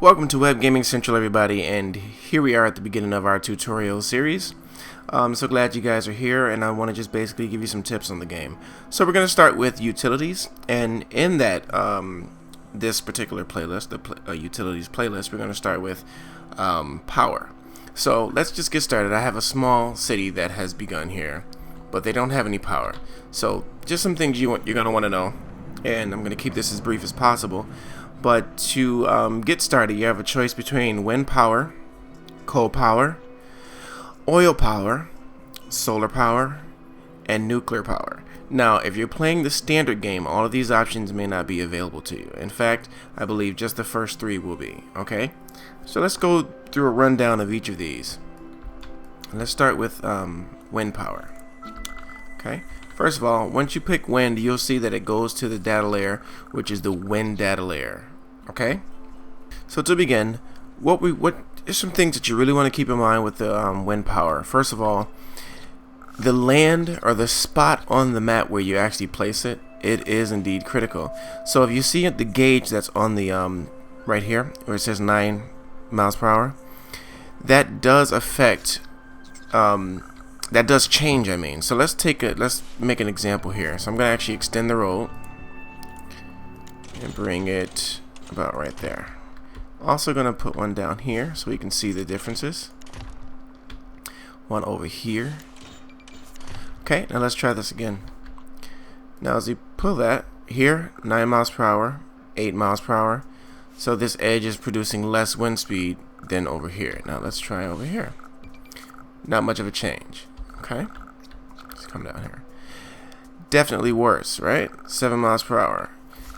Welcome to Web Gaming Central, everybody, and here we are at the beginning of our tutorial series. I'm so glad you guys are here, and I want to just basically give you some tips on the game. So we're going to start with utilities, and in that this particular playlist, the utilities playlist, we're going to start with power. So let's just get started. I have a small city that has begun here, but they don't have any power. So just some things you're going to want to know, and I'm going to keep this as brief as possible. But to get started, you have a choice between wind power, coal power, oil power, solar power, and nuclear power. Now, if you're playing the standard game, all of these options may not be available to you. In fact, I believe just the first three will be, okay? So let's go through a rundown of each of these. Let's start with wind power, okay? First of all, once you pick wind, you'll see that it goes to the data layer, which is the wind data layer. Okay, so to begin, what are some things that you really want to keep in mind with the wind power? First of all, the land or the spot on the map where you actually place it, it is indeed critical. So if you see the gauge that's on the right here where it says 9 miles per hour, that does affect that does change. I mean, so let's make an example here. So I'm going to actually extend the road and bring it about right there. Also going to put one down here so we can see the differences. One over here. Okay, now let's try this again. Now as you pull that here, 9 miles per hour, 8 miles per hour. So this edge is producing less wind speed than over here. Now let's try over here. Not much of a change. Okay, let's come down here. Definitely worse, right? 7 miles per hour.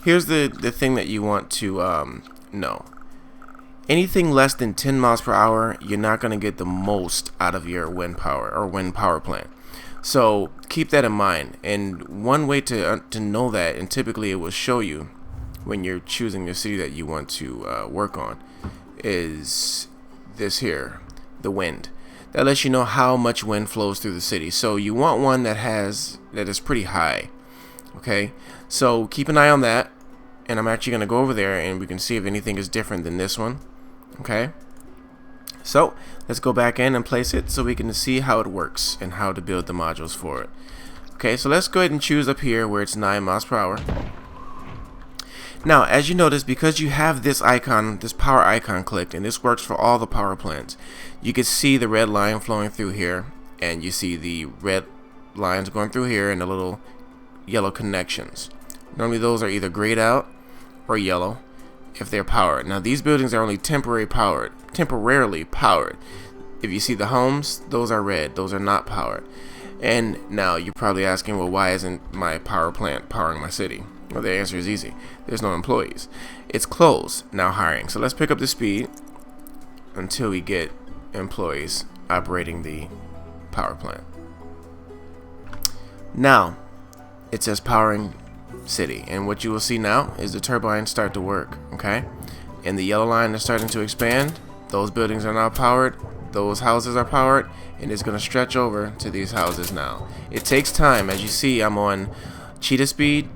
Here's the thing that you want to know. Anything less than 10 miles per hour, you're not going to get the most out of your wind power or wind power plant. So keep that in mind. And one way to know that, and typically it will show you when you're choosing your city that you want to work on, is this here, the wind. That lets you know how much wind flows through the city. So you want one that is pretty high. Okay, so keep an eye on that, and I'm actually going to go over there and we can see if anything is different than this one. Okay, so let's go back in and place it so we can see how it works and how to build the modules for it. Okay, so let's go ahead and choose up here where it's 9 miles per hour. Now, as you notice, because you have this icon, this power icon clicked, and this works for all the power plants, you can see the red line flowing through here, and you see the red lines going through here and the little yellow connections. Normally those are either grayed out or yellow if they're powered. Now these buildings are only temporarily powered. If you see the homes, those are red, those are not powered. And now you're probably asking, well, why isn't my power plant powering my city? Well, the answer is easy. There's no employees. It's closed, now hiring. So let's pick up the speed until we get employees operating the power plant. Now it says powering city, and what you will see now is the turbines start to work. Okay, and the yellow line is starting to expand. Those buildings are now powered, those houses are powered, and it's going to stretch over to these houses now. It takes time. As you see, I'm on cheetah speed.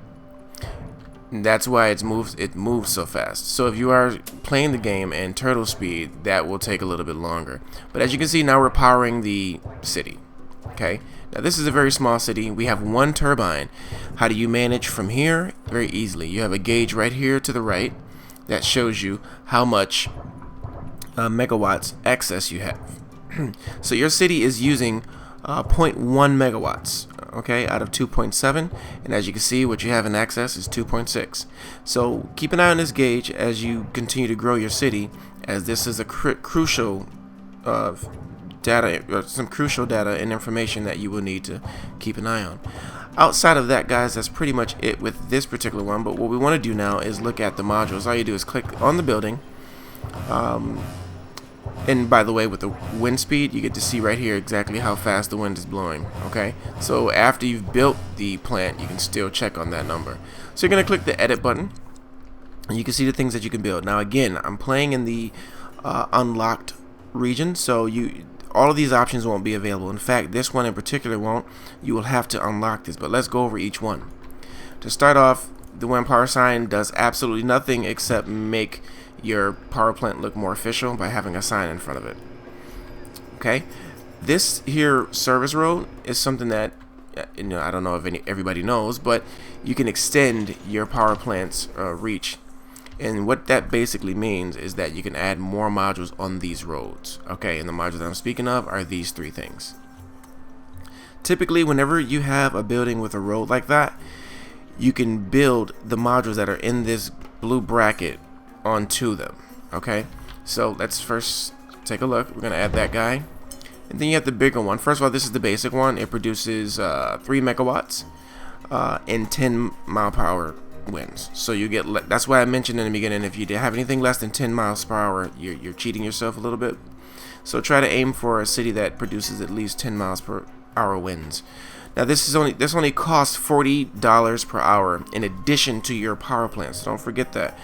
That's why it moves so fast. So if you are playing the game in turtle speed, that will take a little bit longer. But as you can see, now we're powering the city. Okay, now this is a very small city. We have one turbine. How do you manage from here? Very easily. You have a gauge right here to the right that shows you how much megawatts excess you have. So your city is using 0.1 megawatts, okay, out of 2.7, and as you can see, what you have in excess is 2.6. So keep an eye on this gauge as you continue to grow your city, as this is a crucial data, some crucial data and information that you will need to keep an eye on. Outside of that, guys, that's pretty much it with this particular one. But what we want to do now is look at the modules. All you do is click on the building, and by the way, with the wind speed, you get to see right here exactly how fast the wind is blowing. Okay, so after you've built the plant, you can still check on that number. So you're going to click the edit button, and you can see the things that you can build. Now again, I'm playing in the unlocked region, so all of these options won't be available. In fact, this one in particular won't. You will have to unlock this, but let's go over each one. To start off, the wind power sign does absolutely nothing except make your power plant look more official by having a sign in front of it. Okay, this here service road is something that I don't know if everybody knows, but you can extend your power plant's reach. And what that basically means is that you can add more modules on these roads. Okay, and the modules that I'm speaking of are these three things. Typically, whenever you have a building with a road like that, you can build the modules that are in this blue bracket onto them. Okay, so let's first take a look. We're going to add that guy. And then you have the bigger one. First of all, this is the basic one. It produces 3 megawatts and 10 mile per hour winds. So you get, that's why I mentioned in the beginning, if you have anything less than 10 miles per hour, you're cheating yourself a little bit. So try to aim for a city that produces at least 10 miles per hour winds. Now this only costs $40 per hour in addition to your power plant. So don't forget that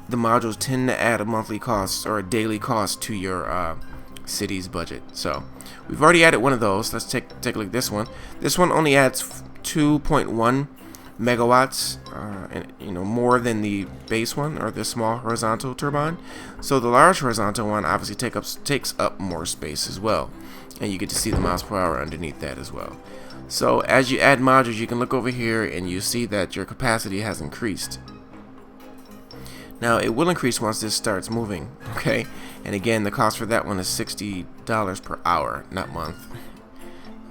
the modules tend to add a monthly cost or a daily cost to your city's budget. So we've already added one of those. Let's take a look at this one. This one only adds 2.1 megawatts, and more than the base one or the small horizontal turbine. So the large horizontal one obviously takes up more space as well, and you get to see the miles per hour underneath that as well. So as you add modules, you can look over here and you see that your capacity has increased. Now it will increase once this starts moving, okay? And again, the cost for that one is $60 per hour, not month,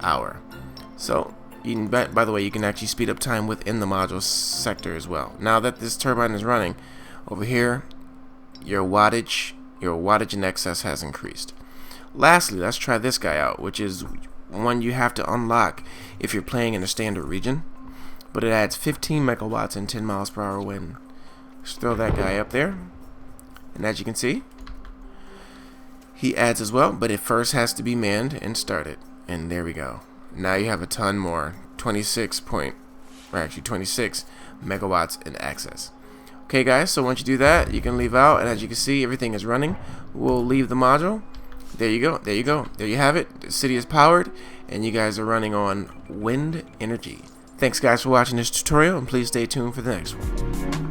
hour. So you can, by the way, you can actually speed up time within the module sector as well. Now that this turbine is running, over here, your wattage in excess has increased. Lastly, let's try this guy out, which is one you have to unlock if you're playing in a standard region. But it adds 15 megawatts and 10 miles per hour wind. Let's throw that guy up there. And as you can see, he adds as well, but it first has to be manned and started. And there we go. Now you have a ton more, 26 megawatts in access. Okay guys, so once you do that, you can leave out, and as you can see, everything is running. We'll leave the module. There you go, there you have it. The city is powered, and you guys are running on wind energy. Thanks guys for watching this tutorial, and please stay tuned for the next one.